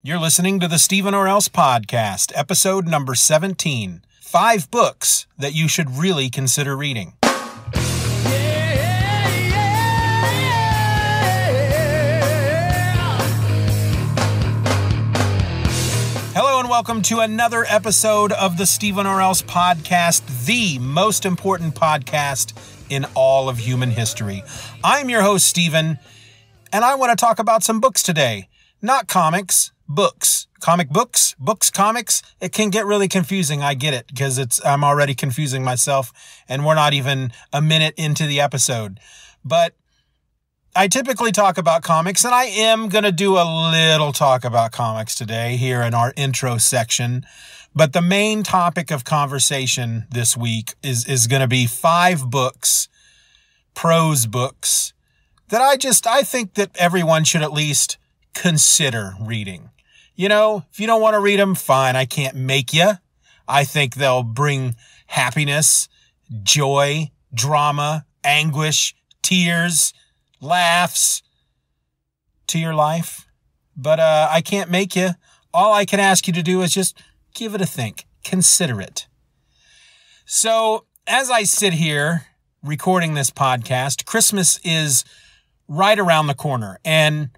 You're listening to the Steeven Orr podcast, episode number 17. 5 books that you should really consider reading. Hello and welcome to another episode of the Steeven Orr podcast, the most important podcast in all of human history. I'm your host, Steeven, and I want to talk about some books today. Not comics, books. Comic books, comics. It can get really confusing. I get it because I'm already confusing myself and we're not even a minute into the episode. But I typically talk about comics, and I am going to do a little talk about comics today here in our intro section. But the main topic of conversation this week is going to be 5 books, prose books, that I think that everyone should at least consider reading. You know, if you don't want to read them, fine. I can't make you. I think they'll bring happiness, joy, drama, anguish, tears, laughs to your life. But I can't make you. All I can ask you to do is just give it a think. Consider it. So as I sit here recording this podcast, Christmas is right around the corner. And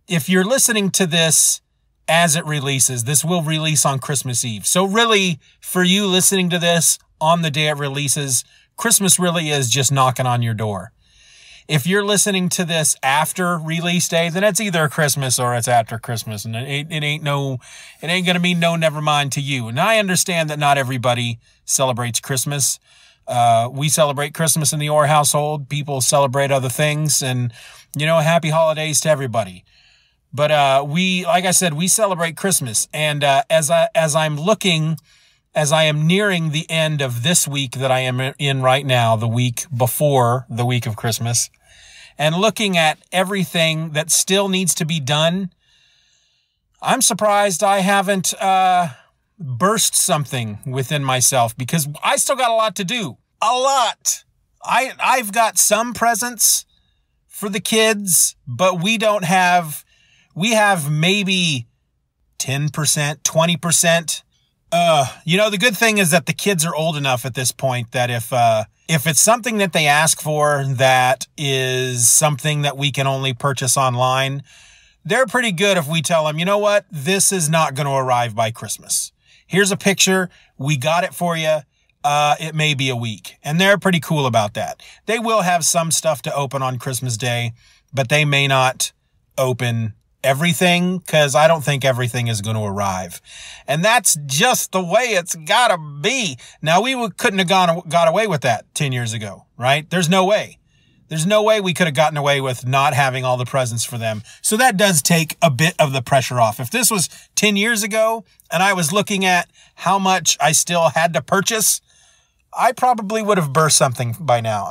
if you're listening to this as it releases, this will release on Christmas Eve. So really, for you listening to this on the day it releases, Christmas really is just knocking on your door. If you're listening to this after release day, then it's either Christmas or it's after Christmas. And it ain't going to be no never mind to you. And I understand that not everybody celebrates Christmas. We celebrate Christmas in the Orr household. People celebrate other things, and, happy holidays to everybody. But, like I said, we celebrate Christmas. And, as I am nearing the end of this week that I am in right now, the week before the week of Christmas, and looking at everything that still needs to be done, I'm surprised I haven't, burst something within myself, because I still got a lot to do. A lot. I've got some presents for the kids, but we have maybe 10%, 20%. The good thing is that the kids are old enough at this point that if it's something that they ask for that is something that we can only purchase online, they're pretty good if we tell them, you know what, this is not going to arrive by Christmas. Here's a picture. We got it for you. It may be a week. And they're pretty cool about that. They will have some stuff to open on Christmas Day, but they may not open everything, because I don't think everything is going to arrive. And that's just the way it's got to be. Now, couldn't have got away with that 10 years ago, right? There's no way. There's no way we could have gotten away with not having all the presents for them. So that does take a bit of the pressure off. If this was 10 years ago and I was looking at how much I still had to purchase, I probably would have burst something by now.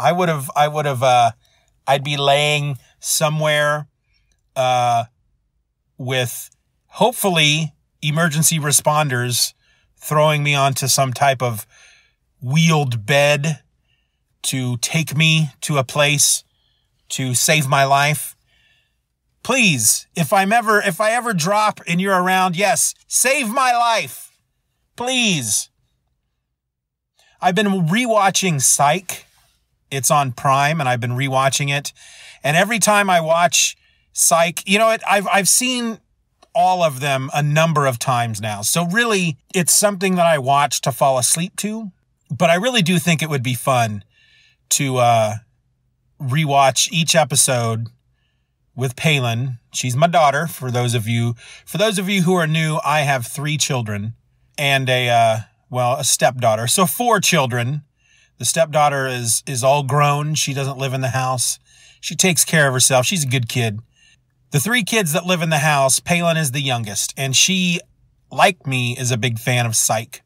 I'd be laying somewhere, with hopefully emergency responders throwing me onto some type of wheeled bed to take me to a place to save my life. Please, if I ever drop and you're around, yes, save my life. Please. I've been rewatching Psych. It's on Prime, and I've been rewatching it. And every time I watch Psych, I've seen all of them a number of times now. So really, it's something that I watch to fall asleep to. But I really do think it would be fun to rewatch each episode with Palin. She's my daughter. For those of you who are new, I have 3 children and a stepdaughter. So 4 children. The stepdaughter is all grown. She doesn't live in the house. She takes care of herself. She's a good kid. The 3 kids that live in the house, Palin is the youngest, and she, like me, is a big fan of Psych.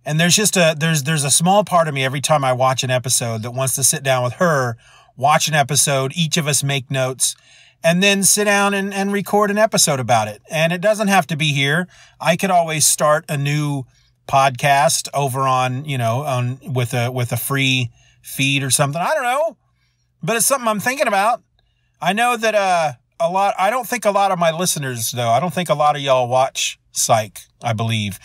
And there's a small part of me every time I watch an episode that wants to sit down with her, watch an episode, each of us make notes, and then sit down and record an episode about it. And it doesn't have to be here. I could always start a new podcast over on with a free feed or something. I don't know, but it's something I'm thinking about. I know that I don't think a lot of my listeners, though, I don't think a lot of y'all watch Psych, I believe.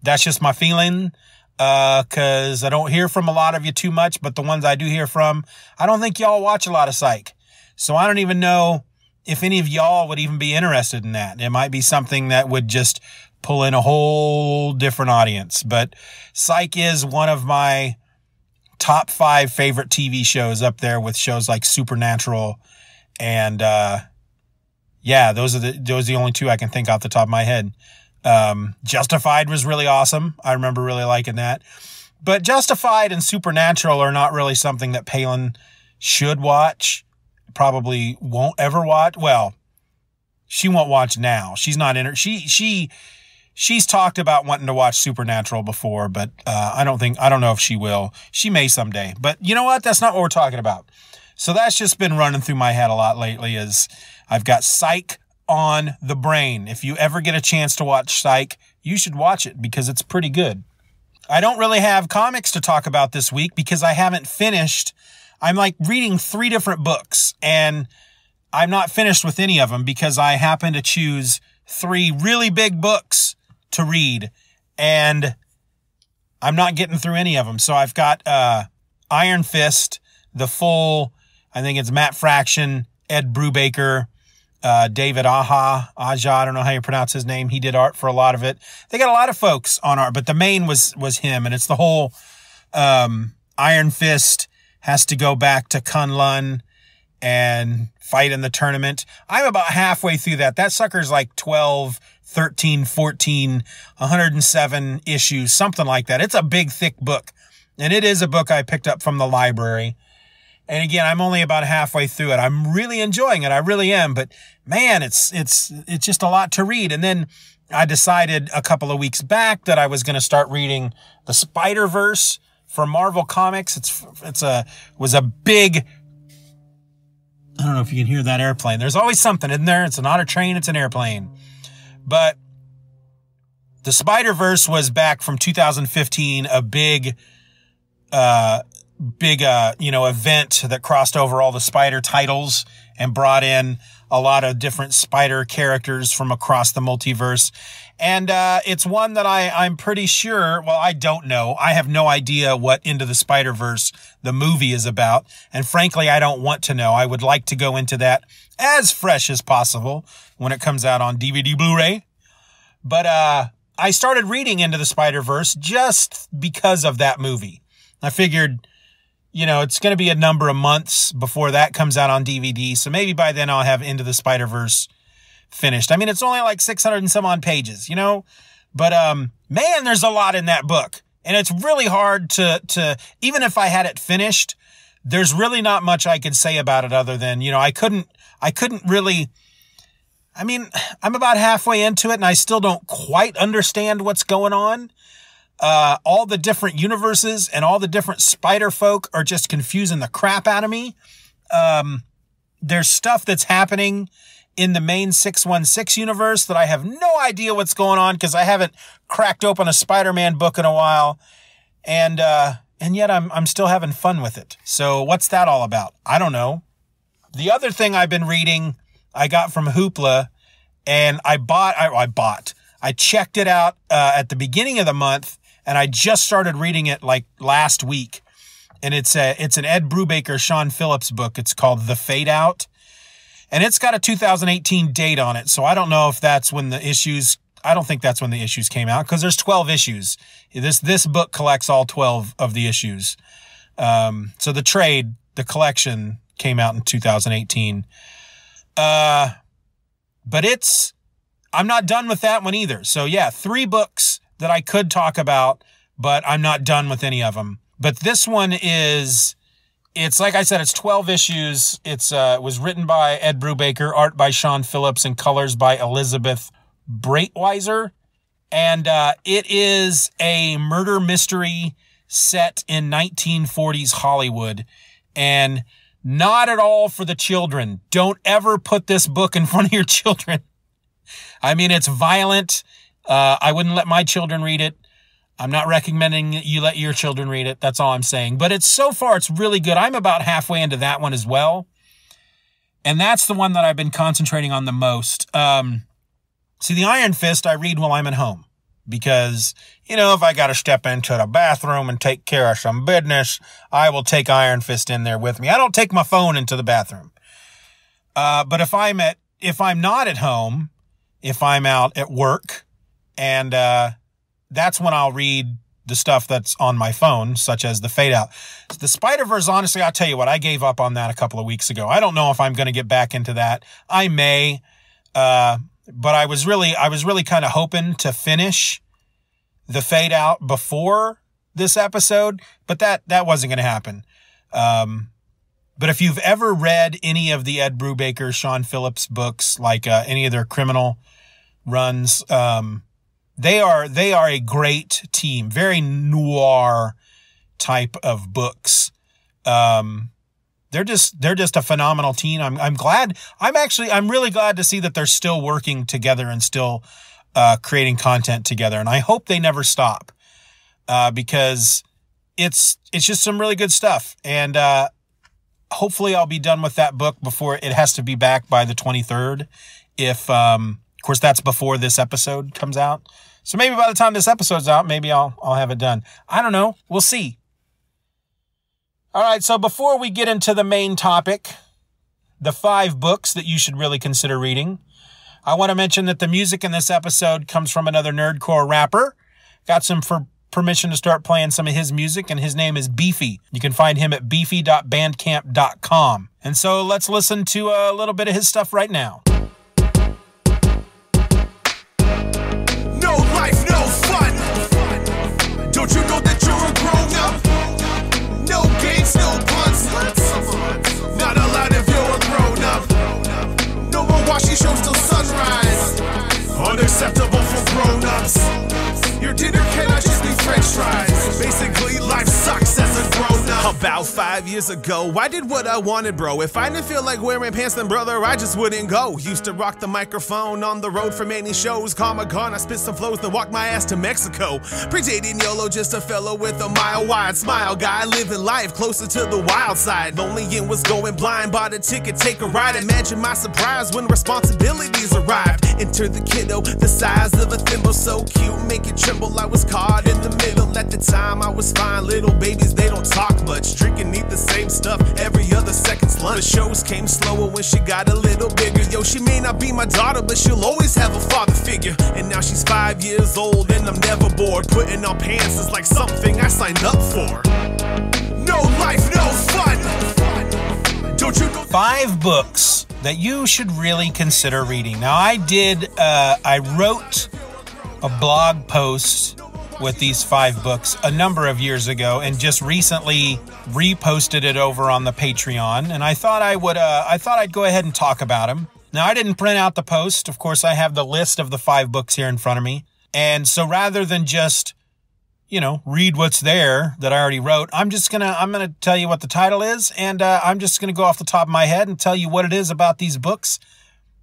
That's just my feeling, because I don't hear from a lot of you too much, but the ones I do hear from, I don't think y'all watch a lot of Psych. So I don't even know if any of y'all would even be interested in that. It might be something that would just pull in a whole different audience. But Psych is one of my top 5 favorite TV shows, up there with shows like Supernatural. And, yeah, those are the only 2 I can think off the top of my head. Justified was really awesome. I remember really liking that. But Justified and Supernatural are not really something that Palin should watch. Probably won't ever watch. Well, she won't watch now. She's not in her. She's talked about wanting to watch Supernatural before, but I don't know if she will. She may someday. But you know what? That's not what we're talking about. So that's just been running through my head a lot lately, is I've got Psych on the brain. If you ever get a chance to watch Psych, you should watch it because it's pretty good. I don't really have comics to talk about this week because I haven't finished. I'm like reading 3 different books, and I'm not finished with any of them because I happen to choose 3 really big books to read, and I'm not getting through any of them. So I've got Iron Fist, the full, I think it's Matt Fraction, Ed Brubaker, David Aja, I don't know how you pronounce his name. He did art for a lot of it. They got a lot of folks on art, but the main was him, and it's the whole Iron Fist has to go back to Kunlun and fight in the tournament. I'm about halfway through that. That sucker's like 12, 13, 14, 107 issues, something like that. It's a big, thick book. And it is a book I picked up from the library. And again, I'm only about halfway through it. I'm really enjoying it. I really am. But man, it's just a lot to read. And then I decided a couple of weeks back that I was going to start reading the Spider-Verse from Marvel Comics. Was a big, I don't know if you can hear that airplane. There's always something in there. It's not a train, it's an airplane. But the Spider-Verse was back from 2015, a big event that crossed over all the Spider titles and brought in a lot of different Spider characters from across the multiverse. And it's one that I'm pretty sure, well, I don't know. I have no idea what Into the Spider-Verse, the movie, is about. And frankly, I don't want to know. I would like to go into that as fresh as possible when it comes out on DVD Blu-ray. But I started reading Into the Spider-Verse just because of that movie. I figured, it's going to be a number of months before that comes out on DVD. So maybe by then I'll have Into the Spider-Verse finished. I mean, it's only like 600 and some odd pages, but, man, there's a lot in that book, and it's really hard to, even if I had it finished, there's really not much I could say about it other than, I couldn't really, I mean, I'm about halfway into it and I still don't quite understand what's going on. All the different universes and all the different spider folk are just confusing the crap out of me. There's stuff that's happening in the main 616 universe that I have no idea what's going on because I haven't cracked open a Spider-Man book in a while. And yet I'm still having fun with it. So what's that all about? I don't know. The other thing I've been reading, I got from Hoopla, and I checked it out, at the beginning of the month, and I just started reading it like last week. And it's an Ed Brubaker, Sean Phillips book. It's called The Fade Out. And it's got a 2018 date on it. So I don't know if that's when the issues, I don't think that's when the issues came out because there's 12 issues. This book collects all 12 of the issues. So the collection came out in 2018. But I'm not done with that one either. So yeah, 3 books that I could talk about, but I'm not done with any of them. But this one it's like I said, it's 12 issues. It was written by Ed Brubaker, art by Sean Phillips, and colors by Elizabeth Breitweiser. And it is a murder mystery set in 1940s Hollywood. And not at all for the children. Don't ever put this book in front of your children. I mean, it's violent. I wouldn't let my children read it. I'm not recommending you let your children read it. That's all I'm saying. But so far, it's really good. I'm about halfway into that one as well. And that's the one that I've been concentrating on the most. See, the Iron Fist I read while I'm at home. Because, if I got to step into the bathroom and take care of some business, I will take Iron Fist in there with me. I don't take my phone into the bathroom. But if I'm not at home, if I'm out at work, and that's when I'll read the stuff that's on my phone, such as the Fade Out. The Spider-Verse, honestly, I'll tell you what, I gave up on that a couple of weeks ago. I don't know if I'm going to get back into that. I may, but I was really kind of hoping to finish the Fade Out before this episode, but that wasn't going to happen. But if you've ever read any of the Ed Brubaker, Sean Phillips books, like any of their criminal runs, they are a great team, very noir type of books. They're just a phenomenal team. I'm really glad to see that they're still working together and still creating content together. And I hope they never stop, because it's just some really good stuff. And hopefully I'll be done with that book before it has to be back by the 23rd. If, of course, that's before this episode comes out. So maybe by the time this episode's out, maybe I'll have it done. I don't know. We'll see. All right. So before we get into the main topic, the 5 books that you should really consider reading, I want to mention that the music in this episode comes from another nerdcore rapper. Got some permission to start playing some of his music, and his name is Beefy. You can find him at beefy.bandcamp.com. And so let's listen to a little bit of his stuff right now. No life, no fun. Don't you know that you're a grown-up? No games, no puns. Not allowed if you're a grown-up. No more watching shows till sunrise. Unacceptable for grown-ups. Your dinner cannot just be french fries. Basically, life sucks as a grown-up. About 5 years ago, I did what I wanted, bro. If I didn't feel like wearing pants, then brother, I just wouldn't go. Used to rock the microphone on the road for many shows. Call my gun, I spit some flows, then walk my ass to Mexico. Predating YOLO, just a fellow with a mile-wide smile. Guy living life closer to the wild side. Lonely and was going blind, bought a ticket, take a ride. Imagine my surprise when responsibilities arrived. Enter the kiddo, the size of a thimble, so cute, make it tremble. I was caught in the middle. At the time I was fine. Little babies, they don't talk much. Drink and eat the same stuff every other second's lunch. The shows came slower when she got a little bigger. Yo, she may not be my daughter, but she'll always have a father figure. And now she's 5 years old and I'm never bored. Putting on pants is like something I signed up for. No life, no fun. Don't you know? 5 books that you should really consider reading. Now, I wrote a blog post with these 5 books a number of years ago, and just recently reposted it over on the Patreon. And I thought I'd go ahead and talk about them. Now, I didn't print out the post. Of course, I have the list of the 5 books here in front of me. And so rather than just, read what's there that I already wrote, I'm going to tell you what the title is. And I'm just going to go off the top of my head and tell you what it is about these books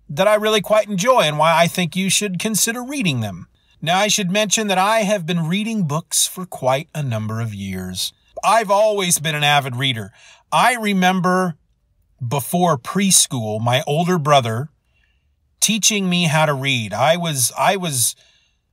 that I really quite enjoy and why I think you should consider reading them. Now, I should mention that I have been reading books for quite a number of years. I've always been an avid reader. I remember before preschool, my older brother teaching me how to read. I was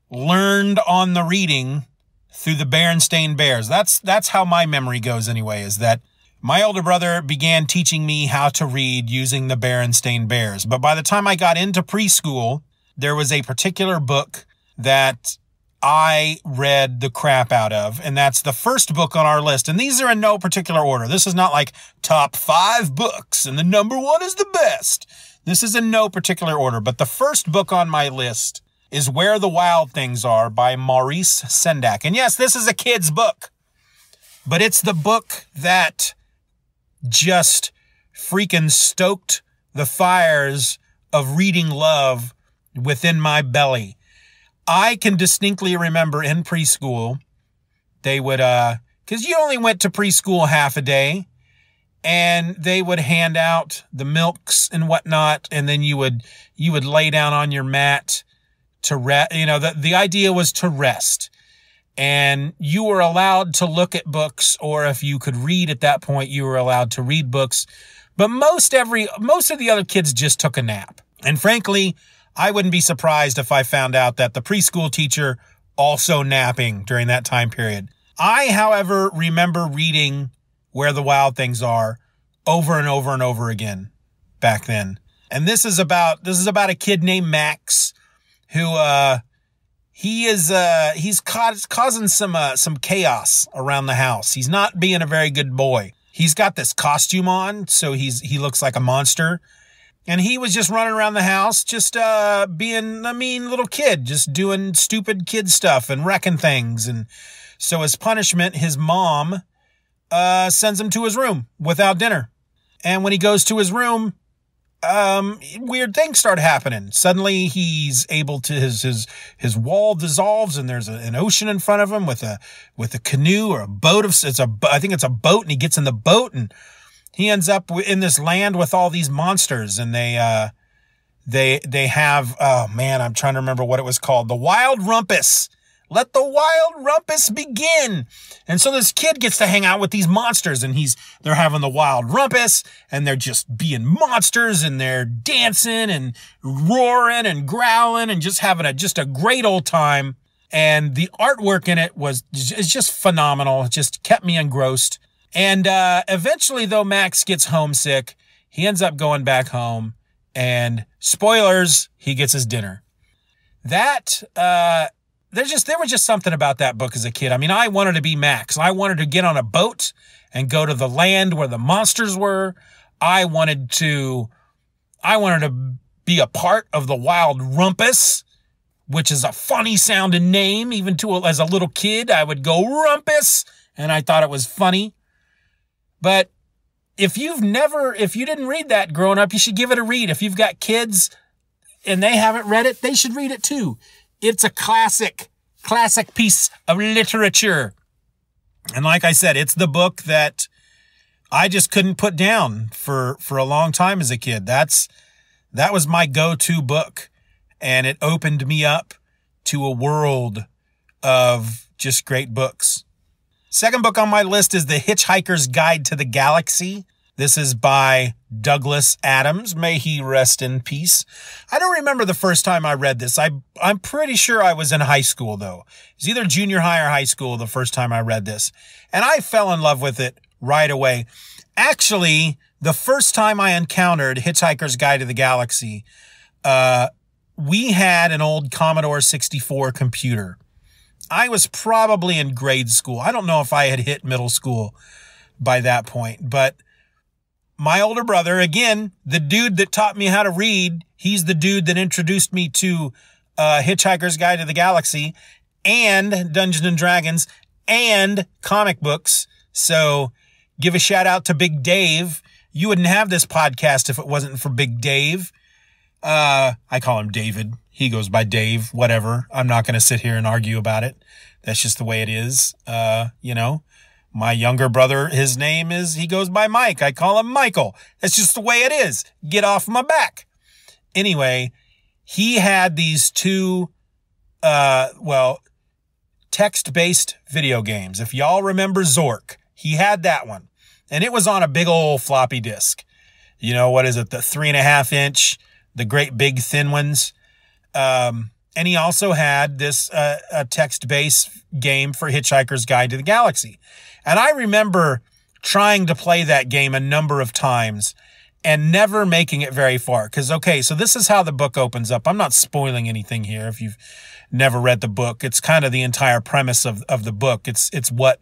learned on the reading through the Berenstain Bears. That's how my memory goes anyway, is that my older brother began teaching me how to read using the Berenstain Bears. But by the time I got into preschool, there was a particular book that I read the crap out of, and that's the first book on our list. And these are in no particular order. This is not like top 5 books and the number 1 is the best. This is in no particular order. But the first book on my list is Where the Wild Things Are by Maurice Sendak. And yes, this is a kid's book, but it's the book that just freaking stoked the fires of reading love within my belly. I can distinctly remember in preschool, they would, because you only went to preschool half a day, and they would hand out the milks and whatnot, and then you would lay down on your mat to rest. The idea was to rest, and you were allowed to look at books, or if you could read at that point, you were allowed to read books But most of the other kids just took a nap. And frankly, I wouldn't be surprised if I found out that the preschool teacher also napping during that time period. I, however, remember reading Where the Wild Things Are over and over and over again back then. And this is about a kid named Max who, he's causing some chaos around the house. He's not being a very good boy. He's got this costume on, so he looks like a monster. And he was just running around the house, just being a mean little kid, just doing stupid kid stuff and wrecking things. And so as punishment, his mom sends him to his room without dinner. And when he goes to his room, weird things start happening. Suddenly he's able to, his wall dissolves and there's an ocean in front of him with a canoe or a boat I think it's a boat, and he gets in the boat and he ends up in this land with all these monsters, and they have, oh man, I'm trying to remember what it was called. The Wild Rumpus. Let the Wild Rumpus begin. And so this kid gets to hang out with these monsters, and they're having the Wild Rumpus, and they're just being monsters, and they're dancing and roaring and growling and just having a great old time. And the artwork in it is just phenomenal. It just kept me engrossed. And eventually, though, Max gets homesick. He ends up going back home, and spoilers, he gets his dinner. There was just something about that book as a kid. I mean, I wanted to be Max. I wanted to get on a boat and go to the land where the monsters were. I wanted to be a part of the Wild Rumpus, which is a funny sounding name. Even as a little kid, I would go Rumpus, and I thought it was funny. But if you didn't read that growing up, you should give it a read. If you've got kids and they haven't read it, they should read it too. It's a classic piece of literature. And like I said, it's the book that I just couldn't put down for a long time as a kid. That was my go-to book. And it opened me up to a world of just great books. Second book on my list is The Hitchhiker's Guide to the Galaxy. This is by Douglas Adams. May he rest in peace. I don't remember the first time I read this. I'm pretty sure I was in high school, though. It was either junior high or high school the first time I read this. And I fell in love with it right away. Actually, the first time I encountered Hitchhiker's Guide to the Galaxy, we had an old Commodore 64 computer. I was probably in grade school. I don't know if I had hit middle school by that point, but my older brother, again, the dude that taught me how to read, he's the dude that introduced me to Hitchhiker's Guide to the Galaxy and Dungeons and Dragons and comic books. So give a shout out to Big Dave. You wouldn't have this podcast if it wasn't for Big Dave. I call him David. He goes by Dave, whatever. I'm not going to sit here and argue about it. That's just the way it is. My younger brother, he goes by Mike. I call him Michael. That's just the way it is. Get off my back. Anyway, he had these two, text-based video games. If y'all remember Zork, he had that one. And it was on a big old floppy disk. You know, what is it? The 3.5 inch, the great big thin ones. And he also had this, a text-based game for Hitchhiker's Guide to the Galaxy. And I remember trying to play that game a number of times and never making it very far. So this is how the book opens up. I'm not spoiling anything here if you've never read the book. It's kind of the entire premise of the book. It's what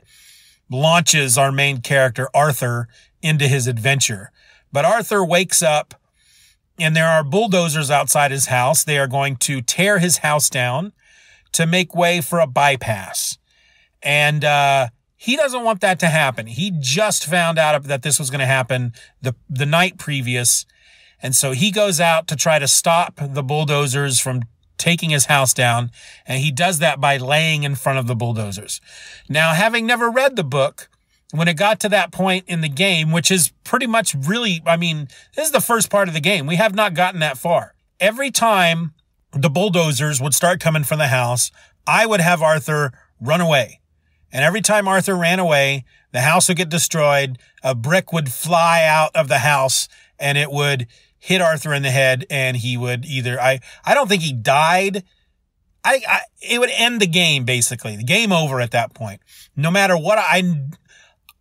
launches our main character, Arthur, into his adventure. But Arthur wakes up, and there are bulldozers outside his house. They are going to tear his house down to make way for a bypass. And he doesn't want that to happen. He just found out that this was going to happen the night previous. And so he goes out to try to stop the bulldozers from taking his house down. And he does that by laying in front of the bulldozers. Now, having never read the book, when it got to that point in the game, which is pretty much really, this is the first part of the game. We have not gotten that far. Every time the bulldozers would start coming from the house, I would have Arthur run away. And every time Arthur ran away, the house would get destroyed. A brick would fly out of the house and it would hit Arthur in the head. And he would either, I don't think he died. It would end the game, basically. The game over at that point. No matter what,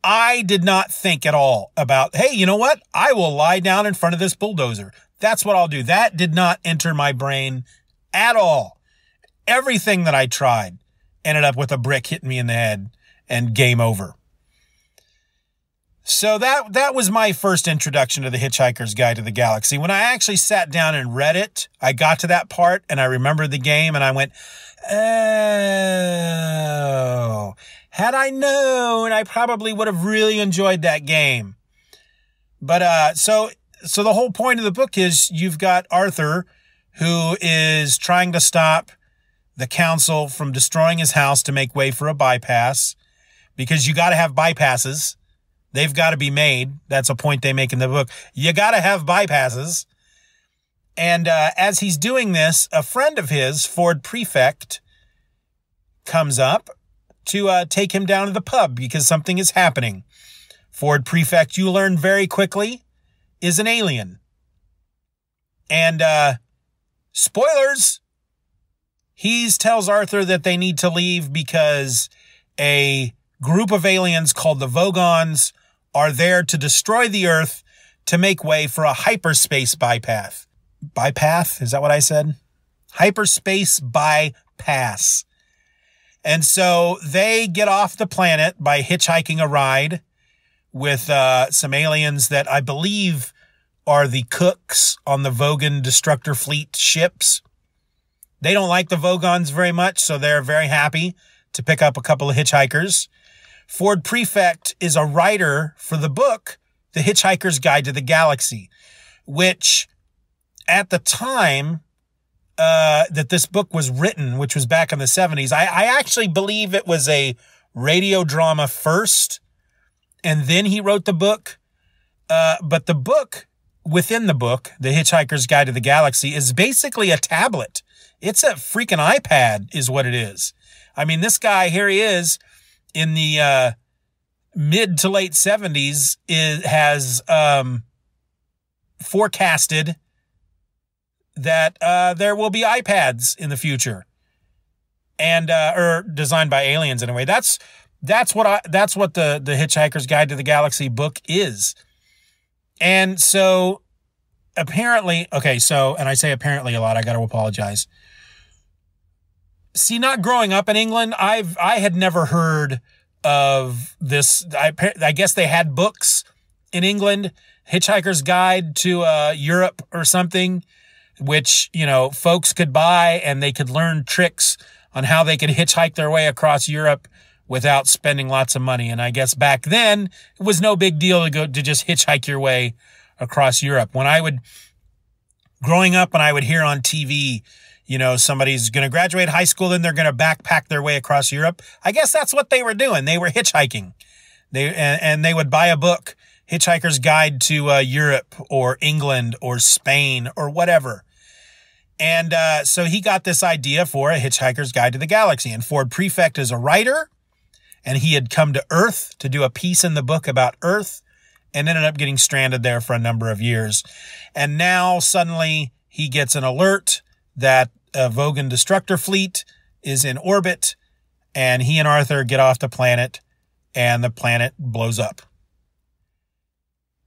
I did not think at all about, hey, you know what? I will lie down in front of this bulldozer. That's what I'll do. That did not enter my brain at all. Everything that I tried ended up with a brick hitting me in the head and game over. So that was my first introduction to The Hitchhiker's Guide to the Galaxy. When I actually sat down and read it, I got to that part and I remembered the game and I went, oh, had I known, I probably would have really enjoyed that game. But, so the whole point of the book is you've got Arthur who is trying to stop the council from destroying his house to make way for a bypass, because you got to have bypasses. They've got to be made. That's a point they make in the book. You got to have bypasses. And as he's doing this, a friend of his, Ford Prefect, comes up to take him down to the pub because something is happening. Ford Prefect, you learn very quickly, is an alien. And spoilers, he tells Arthur that they need to leave because a group of aliens called the Vogons are there to destroy the Earth to make way for a hyperspace bypass. Bypass? Is that what I said? Hyperspace bypass. And so they get off the planet by hitchhiking a ride with some aliens that I believe are the cooks on the Vogon Destructor Fleet ships. They don't like the Vogons very much, so they're very happy to pick up a couple of hitchhikers. Ford Prefect is a writer for the book, The Hitchhiker's Guide to the Galaxy, which at the time that this book was written, which was back in the 70s, I actually believe it was a radio drama first, and then he wrote the book. But the book, within the book, The Hitchhiker's Guide to the Galaxy, is basically a tablet. It's a freaking iPad is what it is. I mean, this guy, here he is in the mid to late 70s, has forecasted that there will be iPads in the future, and or designed by aliens anyway. That's what the Hitchhiker's Guide to the Galaxy book is. And so apparently, okay, so, and I say apparently a lot, I got to apologize. See, not growing up in England, I had never heard of this. I guess they had books in England, Hitchhiker's Guide to Europe or something, which, you know, folks could buy and they could learn tricks on how they could hitchhike their way across Europe without spending lots of money. And I guess back then it was no big deal to just hitchhike your way across Europe. Growing up, and I would hear on TV, you know, somebody's going to graduate high school, then they're going to backpack their way across Europe. I guess that's what they were doing. They were hitchhiking. And they would buy a book, Hitchhiker's Guide to Europe or England or Spain or whatever. And so he got this idea for a Hitchhiker's Guide to the Galaxy. And Ford Prefect is a writer, and he had come to Earth to do a piece in the book about Earth and ended up getting stranded there for a number of years. And now suddenly he gets an alert that a Vogon Destructor Fleet is in orbit, and he and Arthur get off the planet, and the planet blows up.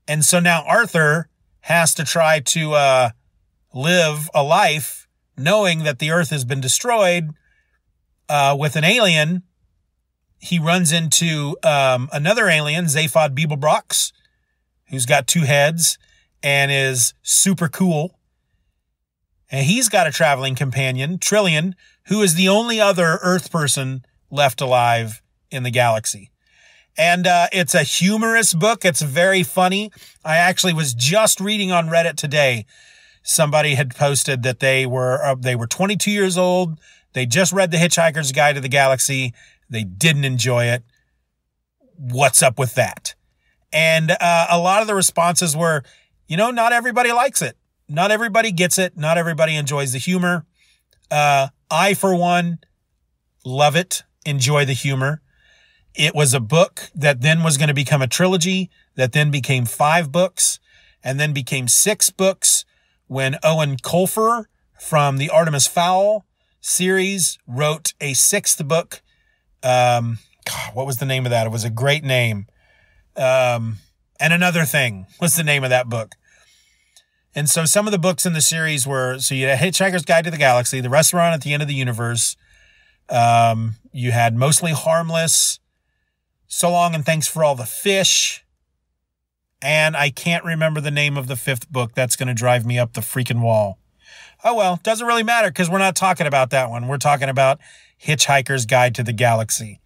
And so now Arthur has to try to live a life knowing that the Earth has been destroyed with an alien. He runs into another alien, Zaphod Beeblebrox, who's got 2 heads and is super cool. And he's got a traveling companion, Trillian, who is the only other Earth person left alive in the galaxy. And it's a humorous book. It's very funny. I actually was just reading on Reddit today. Somebody had posted that they were 22 years old. They just read The Hitchhiker's Guide to the Galaxy. They didn't enjoy it. What's up with that? And a lot of the responses were, you know, not everybody likes it. Not everybody gets it. Not everybody enjoys the humor. I, for one, love it. Enjoy the humor. It was a book that then was going to become a trilogy, that then became 5 books, and then became 6 books when Owen Colfer from the Artemis Fowl series wrote a 6th book. God, what was the name of that? It was a great name. And Another Thing was the name of that book. And so some of the books in the series were, so you had Hitchhiker's Guide to the Galaxy, The Restaurant at the End of the Universe. You had Mostly Harmless, So Long and Thanks for All the Fish. And I can't remember the name of the 5th book. That's going to drive me up the freaking wall. Oh, well, doesn't really matter because we're not talking about that one. We're talking about Hitchhiker's Guide to the Galaxy.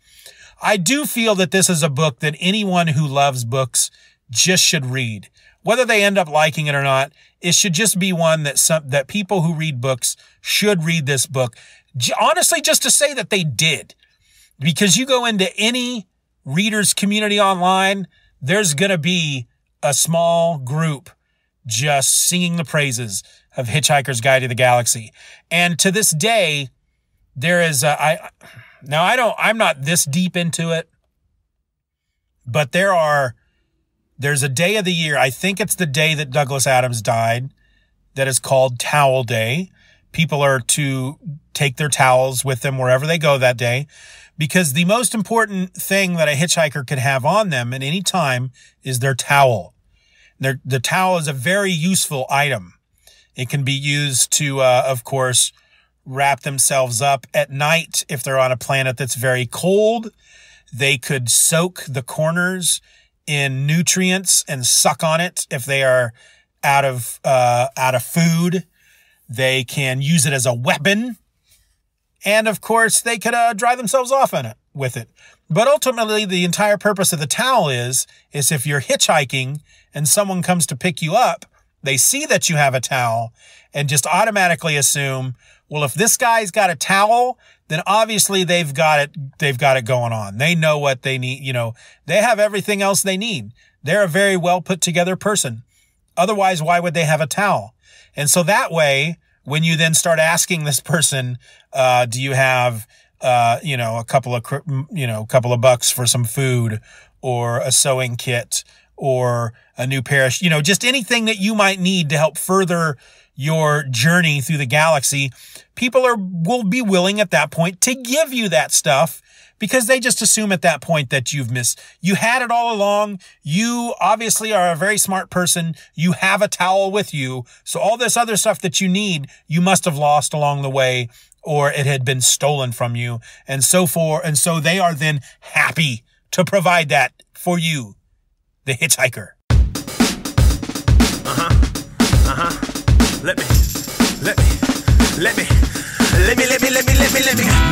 I do feel that this is a book that anyone who loves books just should read. Whether they end up liking it or not, it should just be one that people who read books should read this book. Honestly, just to say that they did. Because you go into any readers community online, there's going to be a small group just singing the praises of Hitchhiker's Guide to the Galaxy. And to this day, there is I'm not this deep into it, but there's a day of the year, I think it's the day that Douglas Adams died, that is called Towel Day. People are to take their towels with them wherever they go that day, because the most important thing that a hitchhiker could have on them at any time is their towel. The towel is a very useful item. It can be used to, of course, wrap themselves up at night if they're on a planet that's very cold. They could soak the corners in nutrients and suck on it if they are out of food. They can use it as a weapon. And of course, they could dry themselves off with it. But ultimately, the entire purpose of the towel is if you're hitchhiking and someone comes to pick you up, they see that you have a towel and just automatically assume, well, if this guy's got a towel, then obviously they've got it going on. They know what they need. You know, they have everything else they need. They're a very well put together person. Otherwise, why would they have a towel? And so that way, when you then start asking this person, do you have, a couple of bucks for some food or a sewing kit or a new pair of, just anything that you might need to help further your journey through the galaxy, people will be willing at that point to give you that stuff because they just assume at that point that you had it all along. You obviously are a very smart person. You have a towel with you. So all this other stuff that you need, you must have lost along the way or it had been stolen from you and so forth. And so they are then happy to provide that for you, the hitchhiker.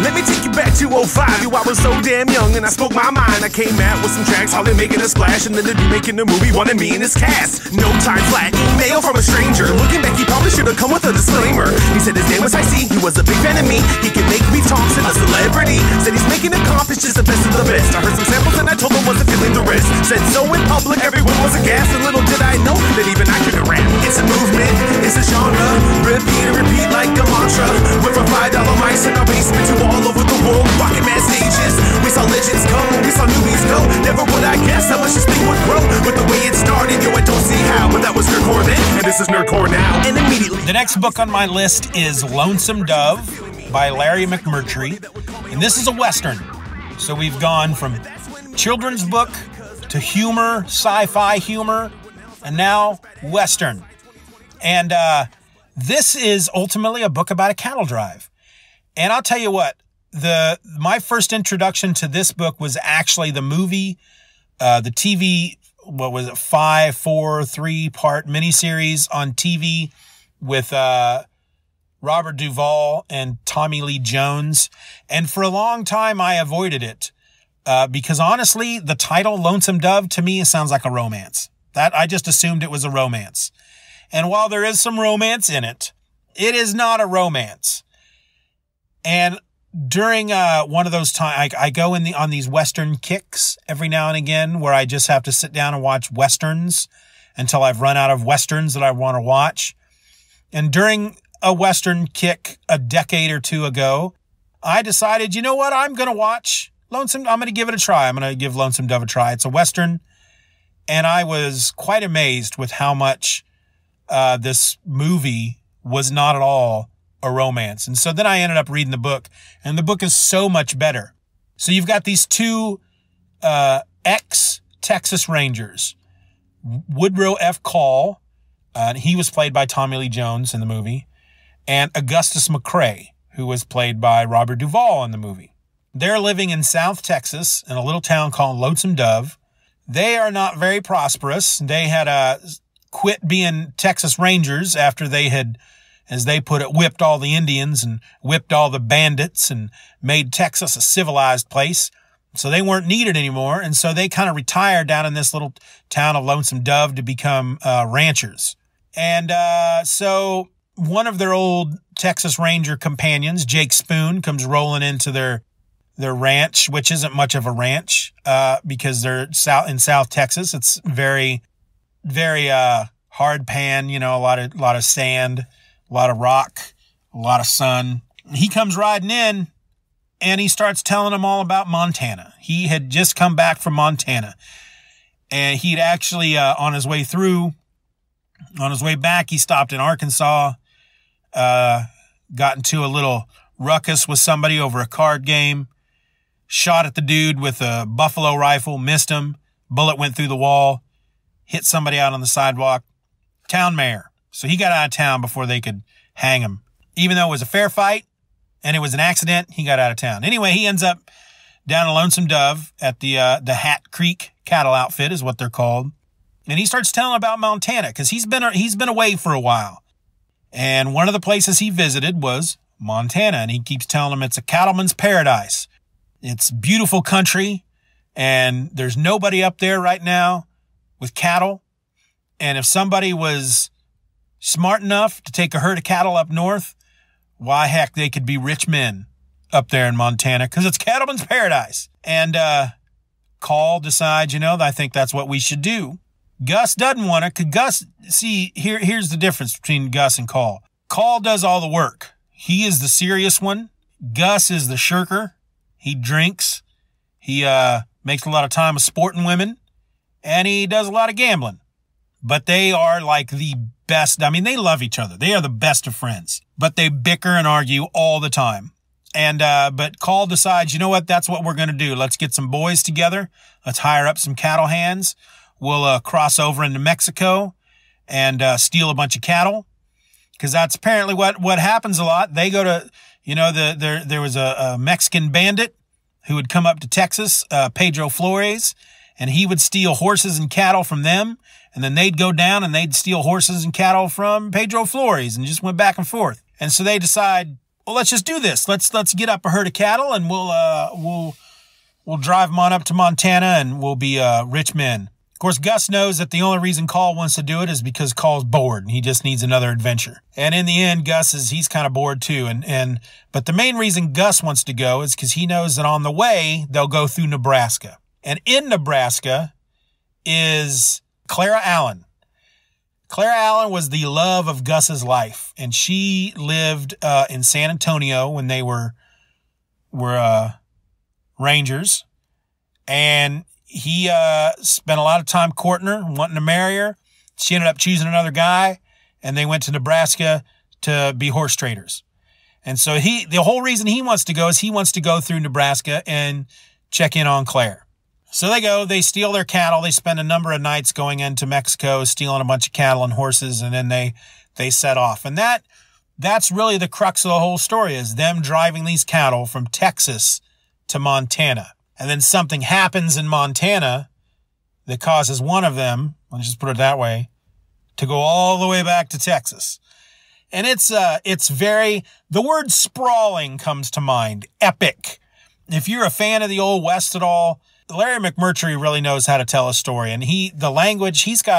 Let me take you back to 05. I was so damn young and I spoke my mind. I came out with some tracks, hardly making a splash, and then the dude making the movie wanted me in his cast. No time flat, email from a stranger. Looking back, he probably should have come with a disclaimer. He said his name was Icy, he was a big fan of me. He could make me talk to a celebrity. Said he's making a comp, it's just the best of the best. I heard some samples and I told him wasn't feeling the rest. Said so in public, everyone was aghast, and little did I know that even I couldn't rap. It's a movement, it's a genre. Repeat and repeat like a mantra. Went from $5 mics in our basement to all over the world, rocking mad stages. We saw legends come, we saw newbies go. Never would I guess how much this thing would grow. With the way it started, yo, I don't see how. But that was Nerdcore then, and this is Nerdcore now. And immediately, the next book on my list is Lonesome Dove by Larry McMurtry. And this is a Western. So we've gone from children's book to humor, sci-fi humor, and now Western. And this is ultimately a book about a cattle drive. And I'll tell you what, my first introduction to this book was actually the movie, the TV, 3-part miniseries on TV with Robert Duvall and Tommy Lee Jones. And for a long time, I avoided it because honestly, the title Lonesome Dove to me sounds like a romance. That I just assumed it was a romance. And while there is some romance in it, it is not a romance. And during one of those times, I go on these Western kicks every now and again where I just have to sit down and watch Westerns until I've run out of Westerns that I want to watch. And during a Western kick a decade or two ago, I decided, you know what? I'm going to watch I'm going to give it a try. I'm going to give Lonesome Dove a try. It's a Western, and I was quite amazed with how much this movie was not at all a romance. And so then I ended up reading the book, and the book is so much better. So you've got these two ex-Texas Rangers, Woodrow F. Call, he was played by Tommy Lee Jones in the movie, and Augustus McCrae, who was played by Robert Duvall in the movie. They're living in South Texas in a little town called Lonesome Dove. They are not very prosperous. They had quit being Texas Rangers after they had, as they put it, whipped all the Indians and whipped all the bandits and made Texas a civilized place. So they weren't needed anymore. And so they kind of retired down in this little town of Lonesome Dove to become ranchers. And so one of their old Texas Ranger companions, Jake Spoon, comes rolling into their ranch, which isn't much of a ranch, because they're in South Texas. It's very, very, hard pan, a lot of sand, a lot of rock, a lot of sun. He comes riding in and he starts telling them all about Montana. He had just come back from Montana, and he'd actually, on his way back, he stopped in Arkansas, got into a little ruckus with somebody over a card game, shot at the dude with a buffalo rifle, missed him, bullet went through the wall, hit somebody out on the sidewalk. Town mayor. So he got out of town before they could hang him. Even though it was a fair fight and it was an accident, he got out of town. Anyway, he ends up down in Lonesome Dove at the Hat Creek cattle outfit is what they're called. And he starts telling about Montana because he's been away for a while. And one of the places he visited was Montana. And he keeps telling them it's a cattleman's paradise. It's beautiful country. And there's nobody up there right now with cattle. And if somebody was smart enough to take a herd of cattle up north, why, heck, they could be rich men up there in Montana because it's cattleman's paradise. And Call decides, I think that's what we should do. Gus doesn't want to. Here's the difference between Gus and Call. Call does all the work. He is the serious one. Gus is the shirker. He drinks. He makes a lot of time with sporting women. And he does a lot of gambling. But they are like the best. I mean, they love each other. They are the best of friends. But they bicker and argue all the time. And but Call decides, you know what? That's what we're going to do. Let's get some boys together. Let's hire up some cattle hands. We'll cross over into Mexico and steal a bunch of cattle. Because that's apparently what happens a lot. They go to, there was a Mexican bandit who would come up to Texas, Pedro Flores, and he would steal horses and cattle from them. And then they'd go down and they'd steal horses and cattle from Pedro Flores, and just went back and forth. And so they decide, well, let's just do this. Let's get up a herd of cattle and we'll drive them on up to Montana and we'll be rich men. Of course, Gus knows that the only reason Call wants to do it is because Call's bored and he just needs another adventure. And in the end, he's kind of bored too. But the main reason Gus wants to go is because he knows that on the way, they'll go through Nebraska. And in Nebraska is Clara Allen. Clara Allen was the love of Gus's life, and she lived in San Antonio when they were Rangers, and he spent a lot of time courting her, wanting to marry her. She ended up choosing another guy, and they went to Nebraska to be horse traders. And so the whole reason he wants to go is he wants to go through Nebraska and check in on Claire. So they go, they steal their cattle. They spend a number of nights going into Mexico, stealing a bunch of cattle and horses, and then they set off. And that's really the crux of the whole story, is them driving these cattle from Texas to Montana. And then something happens in Montana that causes one of them, let's just put it that way, to go all the way back to Texas. And it's the word sprawling comes to mind. Epic. If you're a fan of the Old West at all, Larry McMurtry really knows how to tell a story, and he's got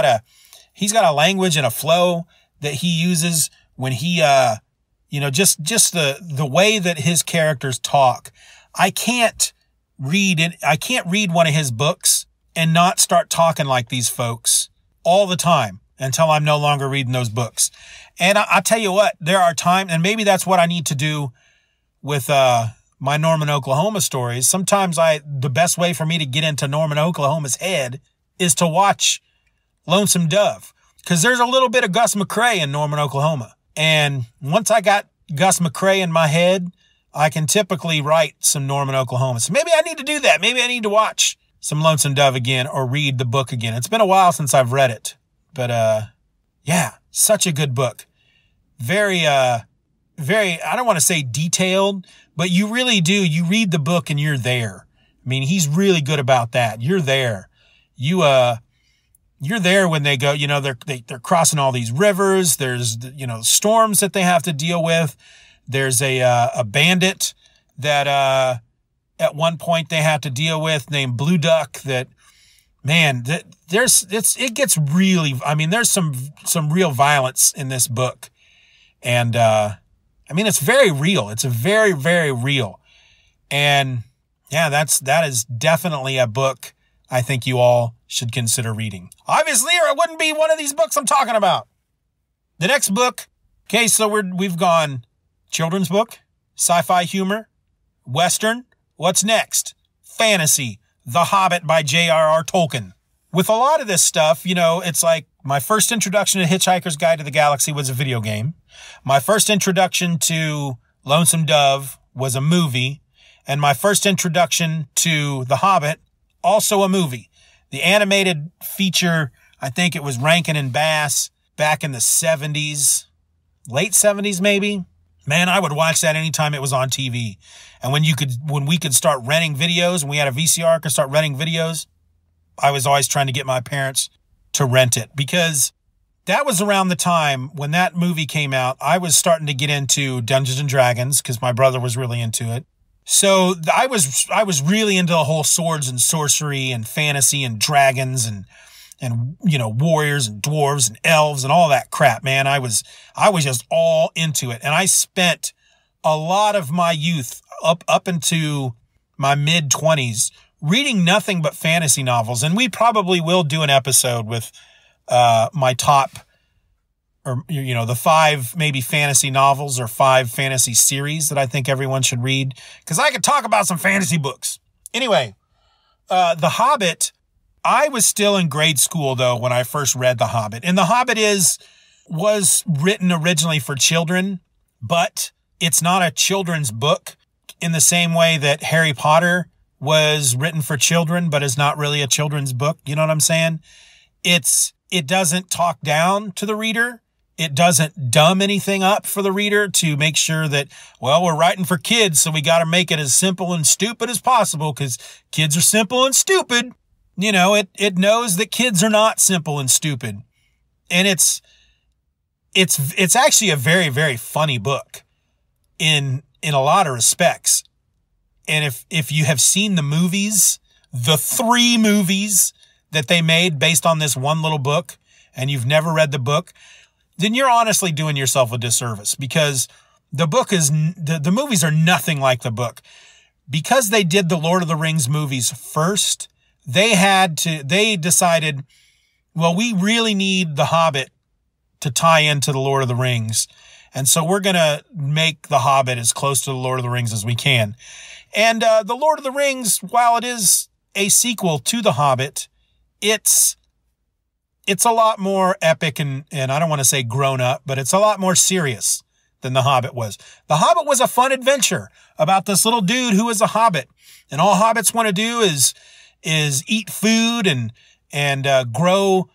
a language and a flow that he uses when he, just the way that his characters talk. I can't read one of his books and not start talking like these folks all the time until I'm no longer reading those books. And I tell you what, there are times, and maybe that's what I need to do with my Norman, Oklahoma stories, sometimes the best way for me to get into Norman, Oklahoma's head is to watch Lonesome Dove. Because there's a little bit of Gus McCrae in Norman, Oklahoma. And once I got Gus McCrae in my head, I can typically write some Norman, Oklahoma. So maybe I need to do that. Maybe I need to watch some Lonesome Dove again or read the book again. It's been a while since I've read it. But, yeah, such a good book. Very, I don't want to say detailed, but you really do. You read the book and you're there. I mean, he's really good about that. You're there. You're there when they go, they're crossing all these rivers. There's, storms that they have to deal with. There's a bandit that, at one point they have to deal with named Blue Duck that, man, it gets really, I mean, there's some real violence in this book. And, I mean, it's very real. It's very, very real. And yeah, that is definitely a book I think you all should consider reading. Obviously, or it wouldn't be one of these books I'm talking about. The next book. Okay. So we've gone children's book, sci-fi humor, Western. What's next? Fantasy, The Hobbit by J.R.R. Tolkien. With a lot of this stuff, it's like my first introduction to Hitchhiker's Guide to the Galaxy was a video game. My first introduction to Lonesome Dove was a movie. And my first introduction to The Hobbit, also a movie. The animated feature, I think it was Rankin and Bass back in the 70s, late 70s maybe. Man, I would watch that anytime it was on TV. And when we could start renting videos, and we had a VCR, could start renting videos, I was always trying to get my parents to rent it because that was around the time when that movie came out. I was starting to get into Dungeons and Dragons because my brother was really into it. So I was really into the whole swords and sorcery and fantasy and dragons and warriors and dwarves and elves and all that crap, man. I was just all into it. And I spent a lot of my youth up into my mid 20s reading nothing but fantasy novels. And we probably will do an episode with, my top, or, the 5 maybe fantasy novels or 5 fantasy series that I think everyone should read. Cause I could talk about some fantasy books. Anyway, The Hobbit, I was still in grade school though when I first read The Hobbit. And The Hobbit was written originally for children, but it's not a children's book in the same way that Harry Potter was written for children, but is not really a children's book. You know what I'm saying? It doesn't talk down to the reader. It doesn't dumb anything up for the reader to make sure that, well, we're writing for kids, so we got to make it as simple and stupid as possible because kids are simple and stupid. It knows that kids are not simple and stupid. And it's actually a very, very funny book in a lot of respects. And if you have seen the movies, the 3 movies that they made based on this one little book, and you've never read the book, then you're honestly doing yourself a disservice because the movies are nothing like the book. Because they did the Lord of the Rings movies first, they decided, well, we really need The Hobbit to tie into the Lord of the Rings. And so we're going to make The Hobbit as close to the Lord of the Rings as we can. And, the Lord of the Rings, while it is a sequel to The Hobbit, it's a lot more epic and I don't want to say grown up, but it's a lot more serious than The Hobbit was. The Hobbit was a fun adventure about this little dude who is a hobbit. And all hobbits want to do is eat food and grow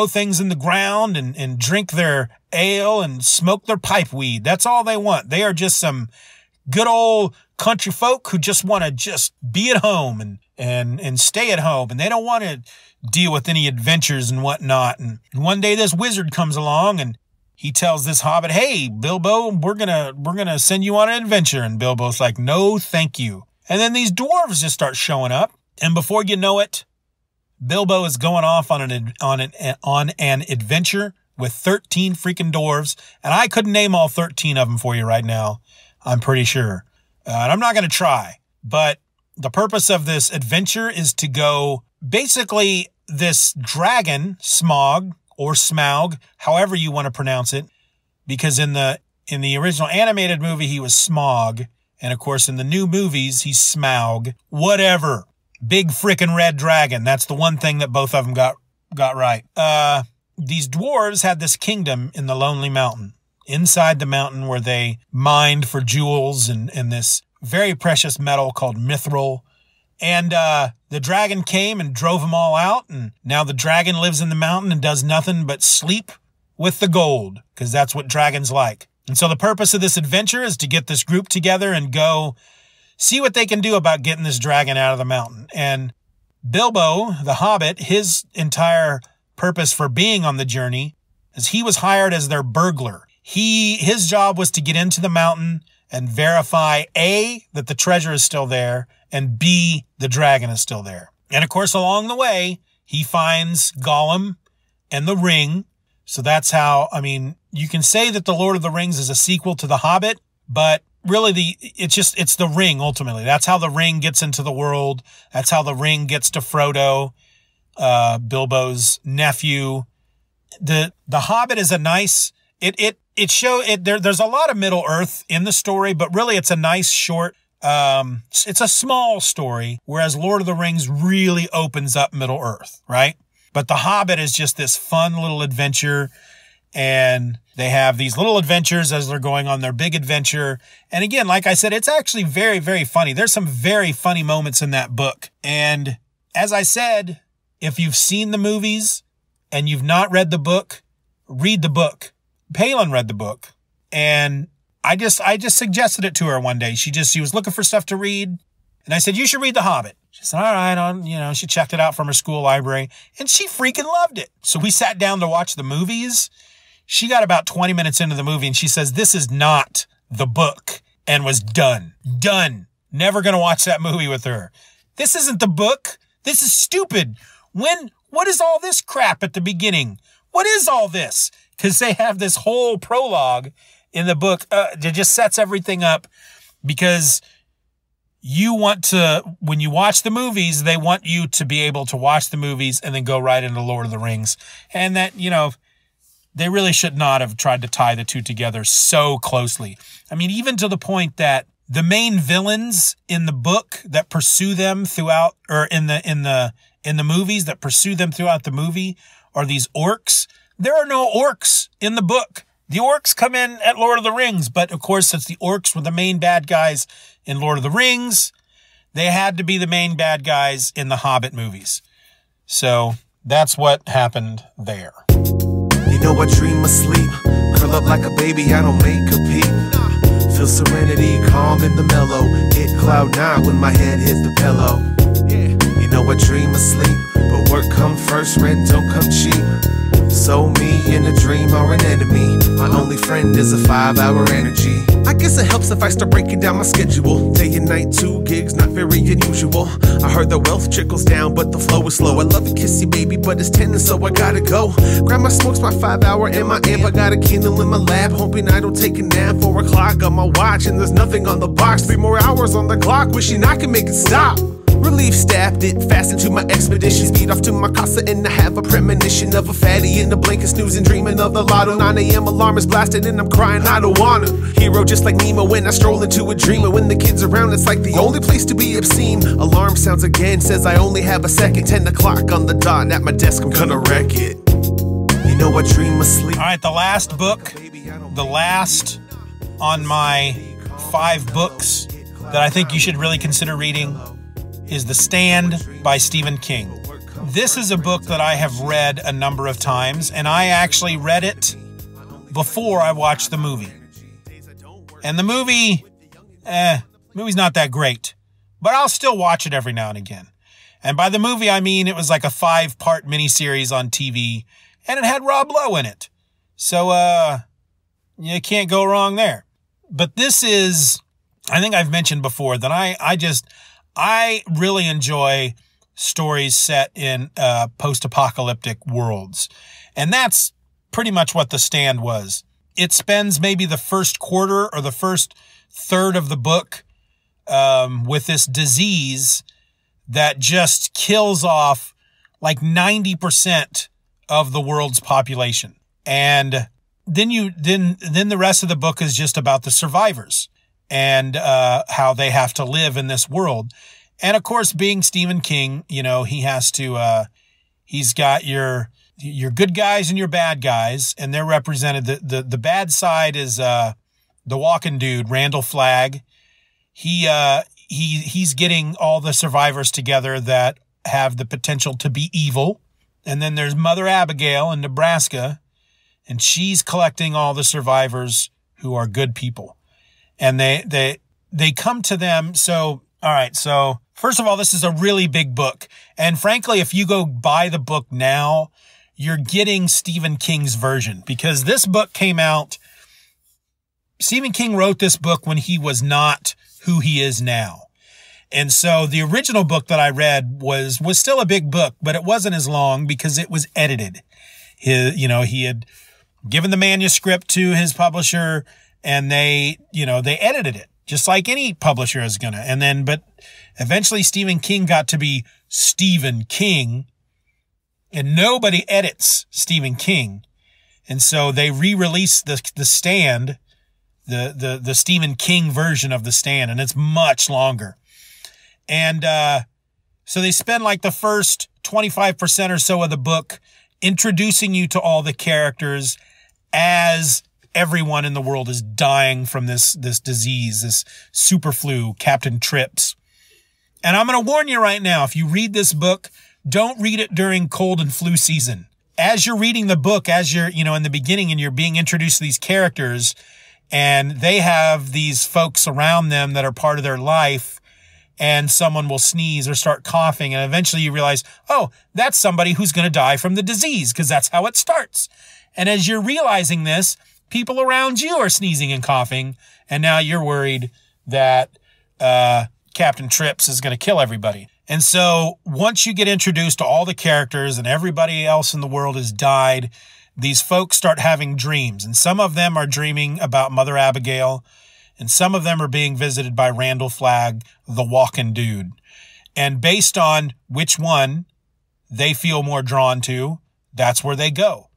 things in the ground and drink their ale and smoke their pipe weed. That's all they want. They are just some good old country folk who just want to just be at home and stay at home. And they don't want to deal with any adventures and whatnot. And one day this wizard comes along and he tells this hobbit, hey, Bilbo, we're gonna send you on an adventure. And Bilbo's like, no, thank you. And then these dwarves just start showing up. And before you know it, Bilbo is going off on an adventure with 13 freaking dwarves. And I couldn't name all 13 of them for you right now. I'm pretty sure. And I'm not going to try. But the purpose of this adventure is to go, basically, this dragon, Smaug, or Smaug, however you want to pronounce it, because in the original animated movie, he was Smaug, And of course, in the new movies, he's Smaug. Whatever. Big frickin' red dragon. That's the one thing that both of them got right. These dwarves had this kingdom in the Lonely Mountain. Inside the mountain where they mined for jewels and this very precious metal called mithril. And the dragon came and drove them all out. And now the dragon lives in the mountain and does nothing but sleep with the gold, because that's what dragons like. And so the purpose of this adventure is to get this group together and go see what they can do about getting this dragon out of the mountain. And Bilbo, the Hobbit, his entire purpose for being on the journey is he was hired as their burglar. His job was to get into the mountain and verify A, that the treasure is still there, and B, the dragon is still there. And of course, along the way, he finds Gollum and the ring. So that's how, I mean, you can say that The Lord of the Rings is a sequel to The Hobbit, but really it's the ring ultimately. That's how the ring gets into the world. That's how the ring gets to Frodo, Bilbo's nephew. The Hobbit is a nice, there's a lot of Middle Earth in the story, but really it's a nice short, it's a small story, whereas Lord of the Rings really opens up Middle Earth, right? But The Hobbit is just this fun little adventure, and they have these little adventures as they're going on their big adventure. And again, like I said, it's actually very, very funny. There's some very funny moments in that book. And as I said, if you've seen the movies and you've not read the book, read the book. Palin read the book, and I just suggested it to her one day. She was looking for stuff to read, and I said, you should read The Hobbit. She said, all right, she checked it out from her school library, and she freaking loved it. So we sat down to watch the movies. She got about 20 minutes into the movie, and she says, this is not the book, and was done. Done. Never going to watch that movie with her. This isn't the book. This is stupid. What is all this crap at the beginning? What is all this? Because they have this whole prologue in the book that just sets everything up, because you want to, when you watch the movies, they want you to be able to watch the movies and then go right into Lord of the Rings. And that, they really should not have tried to tie the two together so closely. I mean, even to the point that the main villains in the book that pursue them throughout, or in the movies that pursue them throughout the movie, are these orcs. There are no orcs in the book. The orcs come in at Lord of the Rings, but of course, since the orcs were the main bad guys in Lord of the Rings, they had to be the main bad guys in the Hobbit movies. So that's what happened there. You know I dream asleep, curl up like a baby, I don't make a peep. Feel serenity, calm in the mellow, hit cloud nine when my head hits the pillow. You know I dream asleep, but work come first, rent don't come cheap. So me and a dream are an enemy. My only friend is a 5-hour energy. I guess it helps if I start breaking down my schedule. Day and night, 2 gigs, not very unusual. I heard the wealth trickles down, but the flow is slow. I love to kiss you, baby, but it's 10 and so I gotta go. Grab my smokes, my 5-hour and my amp. I got a Kindle in my lab, hoping I don't take a nap. 4 o'clock on my watch and there's nothing on the box. 3 more hours on the clock, wishing I could make it stop. Relief stabbed it fast into my expedition. Speed off to my casa and I have a premonition of a fatty in the blanket, snoozing, dreaming of the lotto. 9 a.m. alarm is blasted and I'm crying, I don't wanna. Hero just like Nemo when I stroll into a dream. And when the kids around, it's like the only place to be obscene. Alarm sounds again, says I only have a second. 10 o'clock on the dot, at my desk I'm gonna wreck it. You know I dream asleep. All right, the last book, the last on my 5 books that I think you should really consider reading is The Stand by Stephen King. This is a book that I have read a number of times, and I actually read it before I watched the movie. And the movie's not that great, but I'll still watch it every now and again. And by the movie, I mean it was like a 5-part miniseries on TV, and it had Rob Lowe in it. So, you can't go wrong there. But this is, I think I've mentioned before that I really enjoy stories set in post-apocalyptic worlds. And that's pretty much what The Stand was. It spends maybe the first quarter or the first third of the book with this disease that just kills off like 90% of the world's population. And then the rest of the book is just about the survivors. and how they have to live in this world. And of course, being Stephen King, you know, he has to, he's got your good guys and your bad guys, and they're represented. The bad side is the walking dude, Randall Flagg. He's getting all the survivors together that have the potential to be evil. And then there's Mother Abigail in Nebraska, and she's collecting all the survivors who are good people. And they come to them. So, all right. So first of all, this is a really big book. And frankly, if you go buy the book now, you're getting Stephen King's version, because this book came out. Stephen King wrote this book when he was not who he is now. And so the original book that I read was still a big book, but it wasn't as long because it was edited. He had given the manuscript to his publisher, and they edited it just like any publisher is gonna. But eventually Stephen King got to be Stephen King, and nobody edits Stephen King. And so they re-released the Stand, the Stephen King version of The Stand, and it's much longer. And so they spend like the first 25% or so of the book introducing you to all the characters as everyone in the world is dying from this disease, this super flu, Captain Trips. And I'm going to warn you right now, if you read this book, don't read it during cold and flu season. As you're reading the book, as you're, in the beginning and you're being introduced to these characters, and they have these folks around them that are part of their life, and someone will sneeze or start coughing, and eventually you realize, oh, that's somebody who's going to die from the disease, because that's how it starts. And as you're realizing this, people around you are sneezing and coughing, and now you're worried that Captain Trips is going to kill everybody. And so once you get introduced to all the characters and everybody else in the world has died, these folks start having dreams. And some of them are dreaming about Mother Abigail, and some of them are being visited by Randall Flagg, the walking dude. And based on which one they feel more drawn to, that's where they go.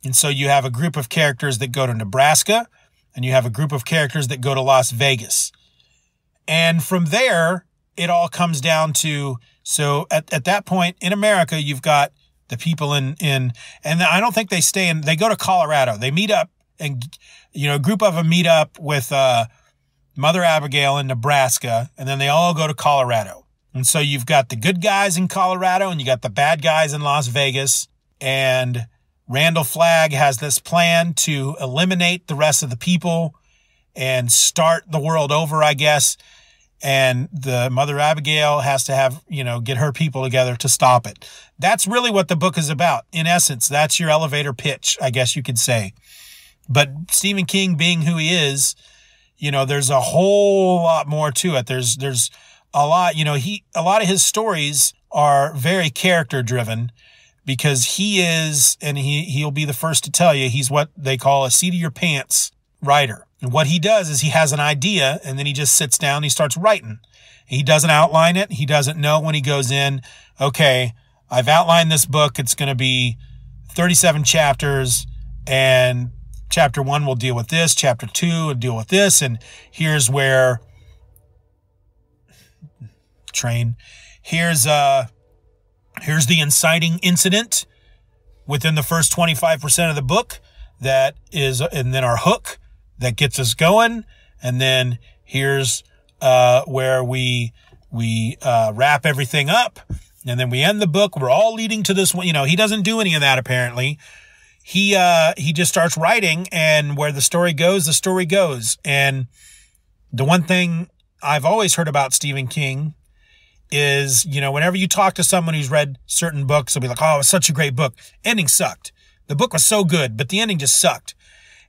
And so you have a group of characters that go to Nebraska, and you have a group of characters that go to Las Vegas. And from there, it all comes down to, so at that point in America, you've got the people and I don't think they go to Colorado. They meet up, and, a group of them meet up with Mother Abigail in Nebraska, and then they all go to Colorado. And so you've got the good guys in Colorado, and you got the bad guys in Las Vegas, and Randall Flagg has this plan to eliminate the rest of the people and start the world over, I guess. And the Mother Abigail has to have, get her people together to stop it. That's really what the book is about. In essence, that's your elevator pitch, I guess you could say. But Stephen King, being who he is, there's a whole lot more to it. There's a lot, a lot of his stories are very character driven, because he is, and he'll be the first to tell you, he's what they call a seat of your pants writer. And what he does is he has an idea, and then he just sits down and he starts writing. He doesn't outline it. He doesn't know when he goes in, okay, I've outlined this book. It's going to be 37 chapters, and chapter 1 will deal with this, chapter 2 will deal with this, and here's where here's the inciting incident within the first 25% of the book that is, and then our hook that gets us going. And then here's where we wrap everything up, and then we end the book. We're all leading to this one. He doesn't do any of that, apparently. He just starts writing, and where the story goes, the story goes. And the one thing I've always heard about Stephen King is, whenever you talk to someone who's read certain books, they'll be like, oh, it's such a great book. Ending sucked. The book was so good, but the ending just sucked.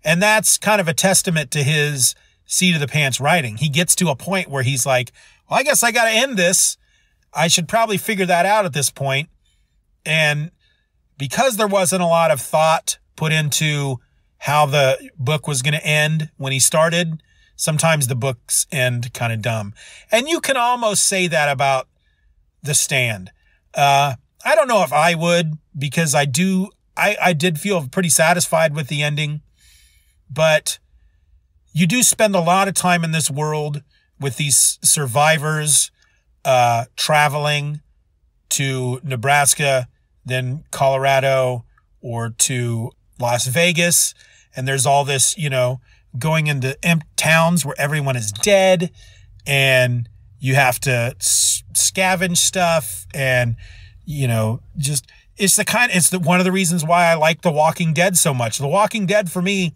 And that's kind of a testament to his seat of the pants writing. He gets to a point where he's like, well, I guess I got to end this. I should probably figure that out at this point. And because there wasn't a lot of thought put into how the book was going to end when he started, sometimes the books end kind of dumb. And you can almost say that about The Stand. I don't know if I would, because I did feel pretty satisfied with the ending. But you do spend a lot of time in this world with these survivors traveling to Nebraska, then Colorado, or to Las Vegas. And there's all this, going into towns where everyone is dead, and you have to scavenge stuff, and, it's one of the reasons why I like The Walking Dead so much. The Walking Dead, for me,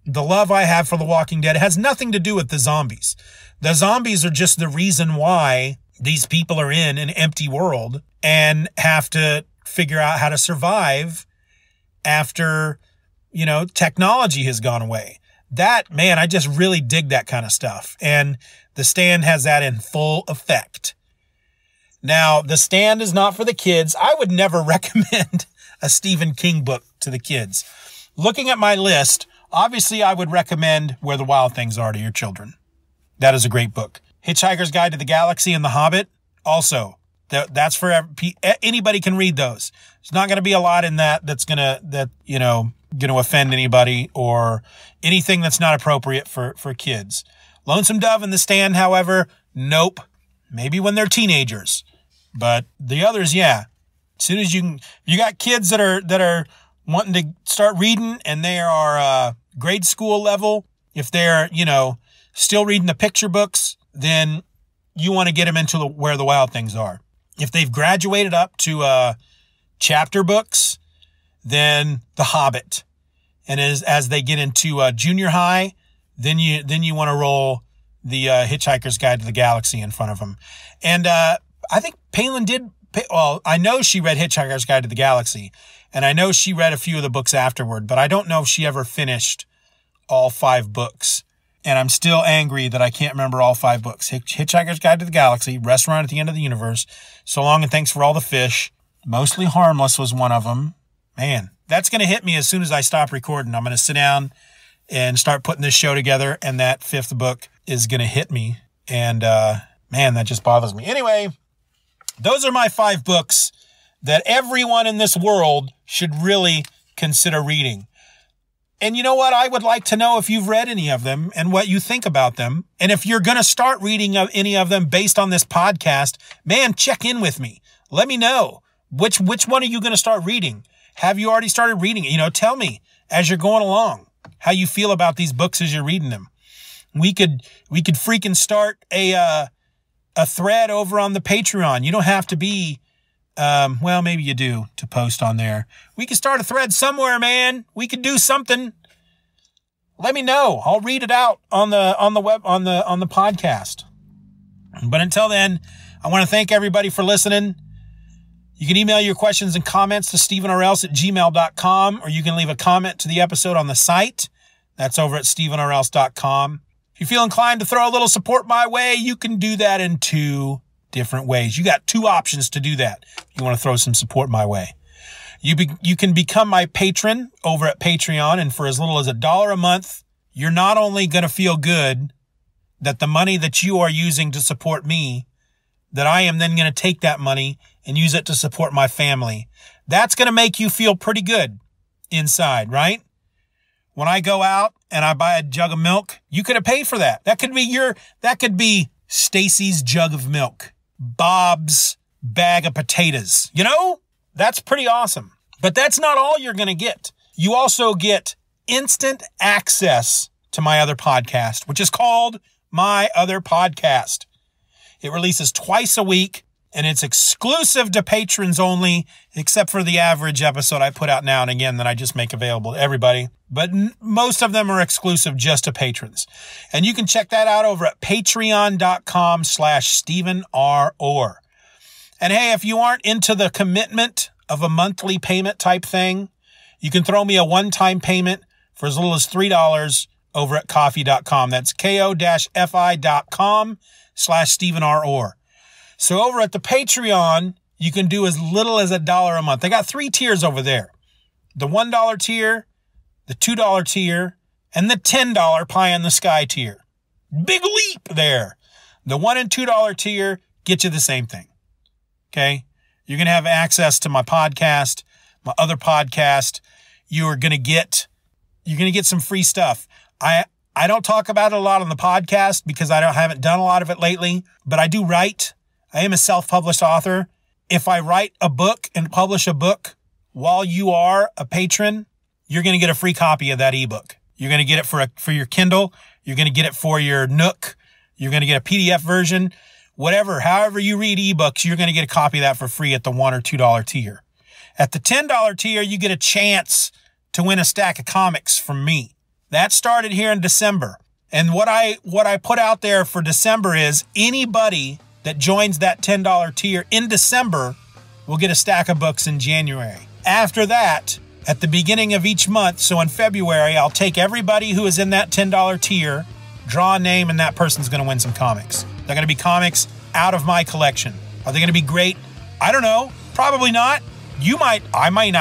the love I have for The Walking Dead has nothing to do with the zombies. The zombies are just the reason why these people are in an empty world and have to figure out how to survive after, technology has gone away. That, man, I just really dig that kind of stuff. And The Stand has that in full effect. Now, The Stand is not for the kids. I would never recommend a Stephen King book to the kids. Looking at my list, obviously I would recommend Where the Wild Things Are to your children. That is a great book. Hitchhiker's Guide to the Galaxy and The Hobbit, also. That's for anybody can read those. There's not going to be a lot in that's going to offend anybody or anything that's not appropriate for kids. Lonesome Dove and The Stand, however, nope. Maybe when they're teenagers, but the others, yeah. As soon as you got kids that are wanting to start reading and they are grade school level, if they're still reading the picture books, then you want to get them into Where the Wild Things Are. If they've graduated up to chapter books, then The Hobbit. And as they get into junior high, then you want to roll the Hitchhiker's Guide to the Galaxy in front of them. And I think Palin I know she read Hitchhiker's Guide to the Galaxy, and I know she read a few of the books afterward, but I don't know if she ever finished all 5 books. And I'm still angry that I can't remember all 5 books. Hitchhiker's Guide to the Galaxy, Restaurant at the End of the Universe, So Long and Thanks for All the Fish, Mostly Harmless was one of them. Man, that's going to hit me as soon as I stop recording. I'm going to sit down and start putting this show together, and that 5th book is going to hit me. And, man, that just bothers me. Anyway, those are my 5 books that everyone in this world should really consider reading. And you know what? I would like to know if you've read any of them and what you think about them. And if you're going to start reading any of them based on this podcast, man, check in with me. Let me know. Which one are you going to start reading? Have you already started reading it? Tell me as you're going along how you feel about these books as you're reading them. We could freaking start a thread over on the Patreon. You don't have to be, well, maybe you do to post on there. We could start a thread somewhere, man. We could do something. Let me know. I'll read it out on the web, on the podcast. But until then, I want to thank everybody for listening. You can email your questions and comments to stevenorelse@gmail.com, or you can leave a comment to the episode on the site. That's over at stevenorelse.com. If you feel inclined to throw a little support my way, you can do that in 2 different ways. You got 2 options to do that. You want to throw some support my way. You can become my patron over at Patreon, and for as little as $1 a month, you're not only going to feel good that the money that you are using to support me, that I am then going to take that money and use it to support my family. That's going to make you feel pretty good inside, right? When I go out and I buy a jug of milk, you could have paid for that. That could be Stacy's jug of milk, Bob's bag of potatoes. That's pretty awesome. But that's not all you're going to get. You also get instant access to my other podcast, which is called My Other Podcast. It releases twice a week, and it's exclusive to patrons only, except for the average episode I put out now and again that I just make available to everybody. But most of them are exclusive just to patrons. And you can check that out over at patreon.com/Steeven R. Orr. And hey, if you aren't into the commitment of a monthly payment type thing, you can throw me a one-time payment for as little as $3 over at coffee.com. That's ko-fi.com/Steeven R. Orr. So over at the Patreon, you can do as little as $1 a month. They got 3 tiers over there. The $1 tier, the $2 tier, and the $10 pie in the sky tier. Big leap there. The $1 and $2 tier get you the same thing. Okay? You're going to have access to my podcast, my other podcast. You're going to get some free stuff. I don't talk about it a lot on the podcast because I haven't done a lot of it lately, but I do write. I am a self-published author. If I write a book and publish a book while you are a patron, you're going to get a free copy of that ebook. You're going to get it for your Kindle. You're going to get it for your Nook. You're going to get a PDF version. Whatever, however you read ebooks, you're going to get a copy of that for free at the $1 or $2 tier. At the $10 tier, you get a chance to win a stack of comics from me. That started here in December. And what I put out there for December is anybody that joins that $10 tier in December will get a stack of books in January. After that, at the beginning of each month, so in February, I'll take everybody who is in that $10 tier, draw a name, and that person's going to win some comics. They're going to be comics out of my collection. Are they going to be great? I don't know. Probably not. I may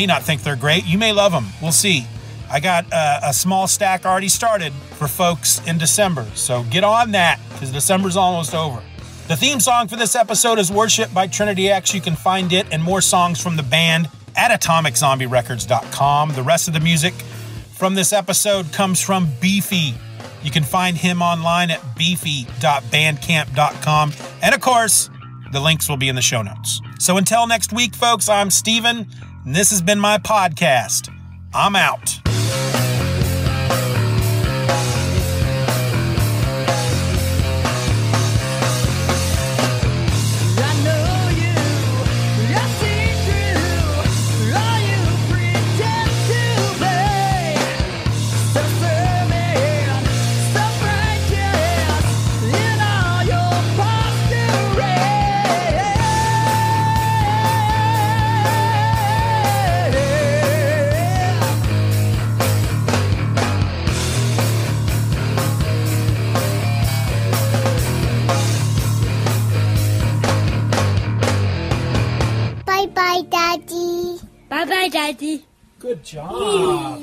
not think they're great. You may love them. We'll see. I got a small stack already started for folks in December. So get on that because December's almost over. The theme song for this episode is Worship by Trinity X. You can find it and more songs from the band at atomiczombierecords.com. The rest of the music from this episode comes from Beefy. You can find him online at beefy.bandcamp.com. And of course, the links will be in the show notes. So until next week, folks, I'm Steven, and this has been my podcast. I'm out. Bye-bye, Daddy. Bye-bye, Daddy. Good job.